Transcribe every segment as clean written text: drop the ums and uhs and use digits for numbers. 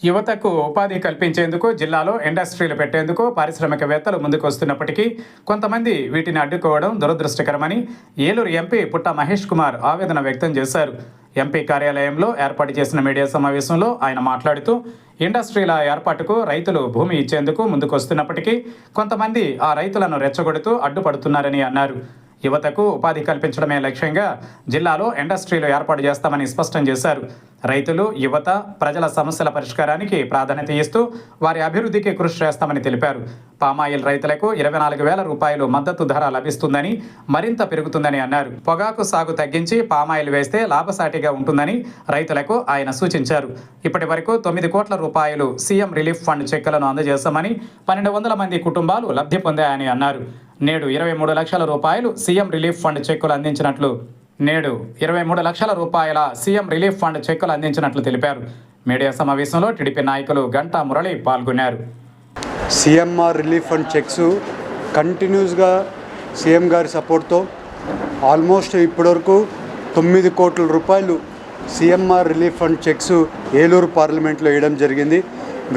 యువతకు ఉపాధి కల్పించేందుకు జిల్లాలో ఇండస్ట్రీలు పెట్టేందుకు పారిశ్రామికవేత్తలు ముందుకు వస్తున్నప్పటికీ కొంతమంది వీటిని అడ్డుకోవడం దురదృష్టకరమని ఏలూరు ఎంపీ పుట్ట మహేష్ కుమార్ ఆవేదన వ్యక్తం చేశారు. ఎంపీ కార్యాలయంలో ఏర్పాటు చేసిన మీడియా సమావేశంలో ఆయన మాట్లాడుతూ ఇండస్ట్రీల ఏర్పాటుకు రైతులు భూమి ఇచ్చేందుకు ముందుకొస్తున్నప్పటికీ కొంతమంది ఆ రైతులను రెచ్చగొడుతూ అడ్డుపడుతున్నారని అన్నారు. యువతకు ఉపాధి కల్పించడమే లక్ష్యంగా జిల్లాలో ఇండస్ట్రీలు ఏర్పాటు చేస్తామని స్పష్టం చేశారు. రైతులు, యువత, ప్రజల సమస్యల పరిష్కారానికి ప్రాధాన్యత ఇస్తూ వారి అభివృద్ధికి కృషి చేస్తామని తెలిపారు. పామాయిల్ రైతులకు 24,000 రూపాయలు మద్దతు ధర లభిస్తుందని, మరింత పెరుగుతుందని అన్నారు. పొగాకు సాగు తగ్గించి పామాయిల్ వేస్తే లాభసాటిగా ఉంటుందని రైతులకు ఆయన సూచించారు. ఇప్పటి వరకు 9 కోట్ల రూపాయలు సీఎం రిలీఫ్ ఫండ్ చెక్కులను అందజేశామని, 1,200 మంది కుటుంబాలు లబ్ధి పొందాయని అన్నారు. నేడు 23 లక్షల రూపాయలు సీఎం రిలీఫ్ ఫండ్ చెక్కులు అందించినట్లు తెలిపారు. మీడియా సమావేశంలో టీడీపీ నాయకులు గంటా మురళి పాల్గొన్నారు. సీఎంఆర్ రిలీఫ్ ఫండ్ చెక్స్ కంటిన్యూస్గా సీఎం గారి సపోర్ట్తో ఆల్మోస్ట్ ఇప్పటివరకు 9 కోట్ల రూపాయలు CMR relief fund checks Eluru పార్లమెంట్లో వేయడం జరిగింది.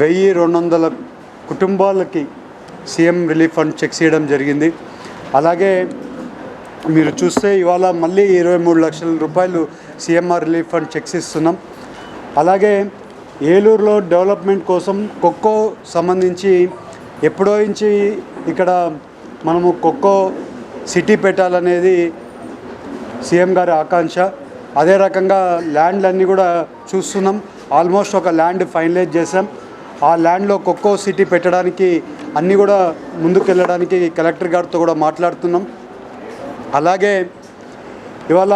1,200 కుటుంబాలకి సీఎం రిలీఫ్ ఫండ్ చెక్స్ ఇవ్వడం జరిగింది. అలాగే మీరు చూస్తే ఇవాళ మళ్ళీ 23 లక్షల రూపాయలు సీఎంఆర్ రిలీఫ్ ఫండ్ చెక్స్ ఇస్తున్నాం. అలాగే ఏలూరులో డెవలప్మెంట్ కోసం ఖోఖో సంబంధించి ఎప్పుడో నుంచి ఇక్కడ మనము ఖోఖో సిటీ పెట్టాలనేది సీఎం గారి ఆకాంక్ష. అదే రకంగా ల్యాండ్లన్నీ కూడా చూస్తున్నాం. ఆల్మోస్ట్ ఒక ల్యాండ్ ఫైనలైజ్ చేసాం. ఆ ల్యాండ్లో ఖోఖో సిటీ పెట్టడానికి అన్నీ కూడా ముందుకెళ్ళడానికి కలెక్టర్ గారితో కూడా మాట్లాడుతున్నాం. అలాగే ఇవాళ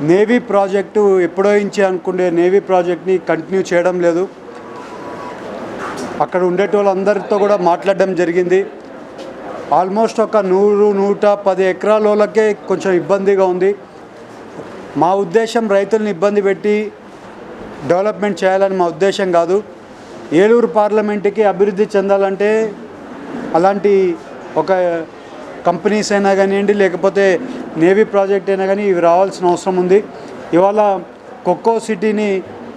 నేవీ ప్రాజెక్టు ఎప్పుడో నుంచి అనుకునే నేవీ ప్రాజెక్ట్ని కంటిన్యూ చేయడం లేదు. అక్కడ ఉండేటోళ్ళందరితో కూడా మాట్లాడడం జరిగింది. ఆల్మోస్ట్ ఒక 100-110 ఎకరాలకే కొంచెం ఇబ్బందిగా ఉంది. మా ఉద్దేశం రైతుల్ని ఇబ్బంది పెట్టి డెవలప్మెంట్ చేయాలని మా ఉద్దేశం కాదు. ఏలూరు పార్లమెంటుకి అభివృద్ధి చెందాలంటే అలాంటి ఒక కంపెనీస్ అయినా కానివ్వండి, లేకపోతే నేవీ ప్రాజెక్ట్ అయినా కానీ ఇవి రావాల్సిన అవసరం ఉంది. ఇవాళ ఖోఖో సిటీని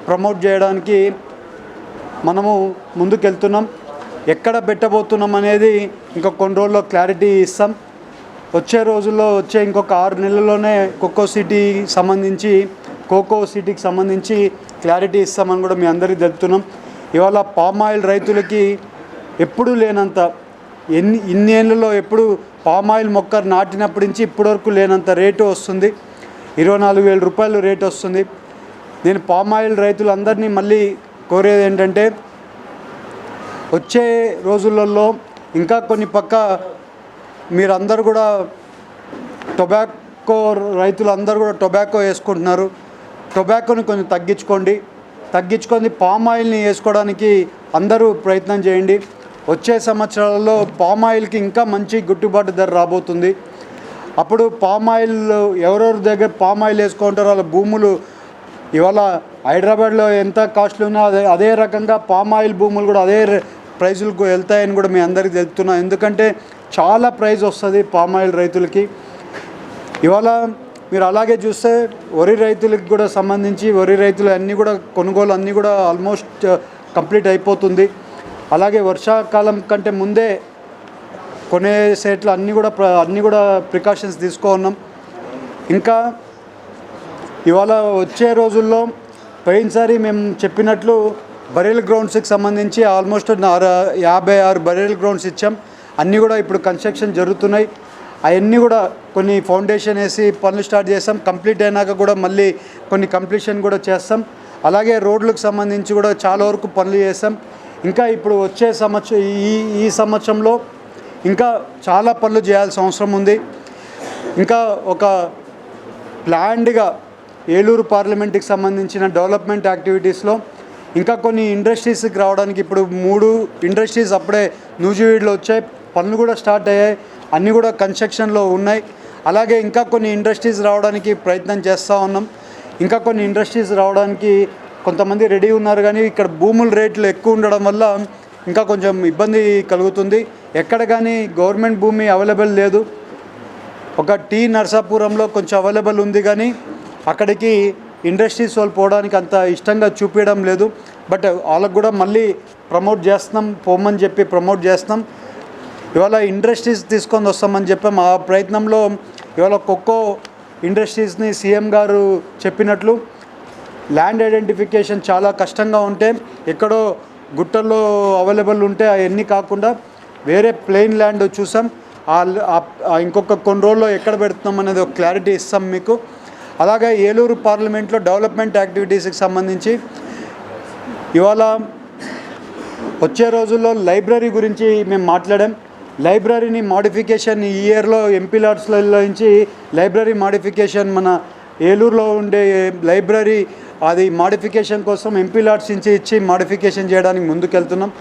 ప్రమోట్ చేయడానికి మనము ముందుకెళ్తున్నాం. ఎక్కడ పెట్టబోతున్నాం అనేది ఇంకా కొన్ని రోజుల్లో క్లారిటీ ఇస్తాం. వచ్చే రోజుల్లో ఇంకొక 6 నెలల్లోనే ఖోఖో సిటీకి సంబంధించి క్లారిటీ ఇస్తామని కూడా మీ అందరికీ తెలుపుతున్నాం. ఇవాళ పామాయిల్ రైతులకి ఎప్పుడూ లేనంత ఇన్నేళ్లలో ఎప్పుడు పామాయిల్ మొక్క నాటినప్పటి నుంచి ఇప్పటివరకు లేనంత రేటు వస్తుంది. 24,000 రూపాయలు రేటు వస్తుంది. నేను పామాయిల్ రైతులందరినీ మళ్ళీ కోరేది ఏంటంటే వచ్చే రోజులలో ఇంకా కొన్ని పక్క మీరందరూ కూడా రైతులందరూ కూడా టొబాకో వేసుకుంటున్నారు. టొబాకోని కొంచెం తగ్గించుకొని పామాయిల్ని వేసుకోవడానికి అందరూ ప్రయత్నం చేయండి. వచ్చే సంవత్సరాలలో పామాయిల్కి ఇంకా మంచి గిట్టుబాటు ధర రాబోతుంది. అప్పుడు పామాయిల్ ఎవరెవరి దగ్గర పామాయిల్ వేసుకుంటారో వాళ్ళ భూములు ఇవాళ హైదరాబాద్లో ఎంత కాస్ట్లు ఉన్నా అదే రకంగా పామాయిల్ భూములు కూడా అదే ప్రైజులకు వెళ్తాయని కూడా మీ అందరికీ తెలుపుతున్నాను. ఎందుకంటే చాలా ప్రైజ్ వస్తుంది పామాయిల్ రైతులకి. ఇవాళ మీరు అలాగే చూస్తే వరి రైతులకు కూడా సంబంధించి వరి రైతులు అన్నీ కూడా కొనుగోలు అన్నీ కూడా ఆల్మోస్ట్ కంప్లీట్ అయిపోతుంది. అలాగే వర్షాకాలం కంటే ముందే కొనే సేట్లు అన్నీ కూడా ప్రికాషన్స్ తీసుకున్నాం. ఇంకా ఇవాళ వచ్చే రోజుల్లో పోయినసారి మేము చెప్పినట్లు బరియల్ గ్రౌండ్స్కి సంబంధించి ఆల్మోస్ట్ 56 బరియల్ గ్రౌండ్స్ ఇచ్చాం. అన్నీ కూడా ఇప్పుడు కన్స్ట్రక్షన్ జరుగుతున్నాయి. అవన్నీ కూడా కొన్ని ఫౌండేషన్ వేసి పనులు స్టార్ట్ చేస్తాం. కంప్లీట్ అయినాక కూడా మళ్ళీ కొన్ని కంప్లీషన్ కూడా చేస్తాం. అలాగే రోడ్లకు సంబంధించి కూడా చాలా వరకు పనులు చేస్తాం. ఇంకా ఇప్పుడు వచ్చే ఈ సంవత్సరంలో ఇంకా చాలా పనులు చేయాల్సిన అవసరం ఉంది. ఇంకా ఒక ప్లాన్డ్గా ఏలూరు పార్లమెంట్కి సంబంధించిన డెవలప్మెంట్ యాక్టివిటీస్లో ఇంకా కొన్ని ఇండస్ట్రీస్కి రావడానికి ఇప్పుడు 3 ఇండస్ట్రీస్ అప్పుడే నూజివీడులో వచ్చాయి. పనులు కూడా స్టార్ట్ అయ్యాయి. అన్నీ కూడా కన్స్ట్రక్షన్లో ఉన్నాయి. అలాగే ఇంకా కొన్ని ఇండస్ట్రీస్ రావడానికి ప్రయత్నం చేస్తూ ఉన్నాం. ఇంకా కొన్ని ఇండస్ట్రీస్ రావడానికి కొంతమంది రెడీ ఉన్నారు, కానీ ఇక్కడ భూముల రేట్లు ఎక్కువ ఉండడం వల్ల ఇంకా కొంచెం ఇబ్బంది కలుగుతుంది. ఎక్కడ కానీ గవర్నమెంట్ భూమి అవైలబుల్ లేదు. ఒక టీ నర్సాపురంలో కొంచెం అవైలబుల్ ఉంది, కానీ అక్కడికి ఇండస్ట్రీస్ వాళ్ళు పోవడానికి అంత ఇష్టంగా చూపించడం లేదు. బట్ వాళ్ళకు కూడా మళ్ళీ ప్రమోట్ చేస్తున్నాం, పోమని చెప్పి ప్రమోట్ చేస్తున్నాం. ఇవాళ ఇండస్ట్రీస్ తీసుకొని వస్తామని చెప్పాం. ఆ ప్రయత్నంలో ఇవాళ కోకో ఇండస్ట్రీస్ని సీఎం గారు చెప్పినట్లు ల్యాండ్ ఐడెంటిఫికేషన్ చాలా కష్టంగా ఉంటే, ఎక్కడో గుట్టల్లో అవైలబుల్ ఉంటే అవన్నీ కాకుండా వేరే ప్లెయిన్ ల్యాండ్ చూసాం. ఇంకొక కొన్ని రోజుల్లో ఎక్కడ పెడుతున్నాం అనేది ఒక క్లారిటీ ఇస్తాం మీకు. అలాగే ఏలూరు పార్లమెంట్లో డెవలప్మెంట్ యాక్టివిటీస్కి సంబంధించి ఇవాళ వచ్చే రోజుల్లో లైబ్రరీ గురించి మేము మాట్లాడాం. లైబ్రరీని మాడిఫికేషన్ ఈ ఇయర్లో ఎంపీ లాట్స్లో నుంచి లైబ్రరీ మాడిఫికేషన్ మన ఏలూరులో ఉండే లైబ్రరీ అది మాడిఫికేషన్ కోసం ఎంపీ లాట్స్ నుంచి ఇచ్చి మాడిఫికేషన్ చేయడానికి ముందుకెళ్తున్నాం.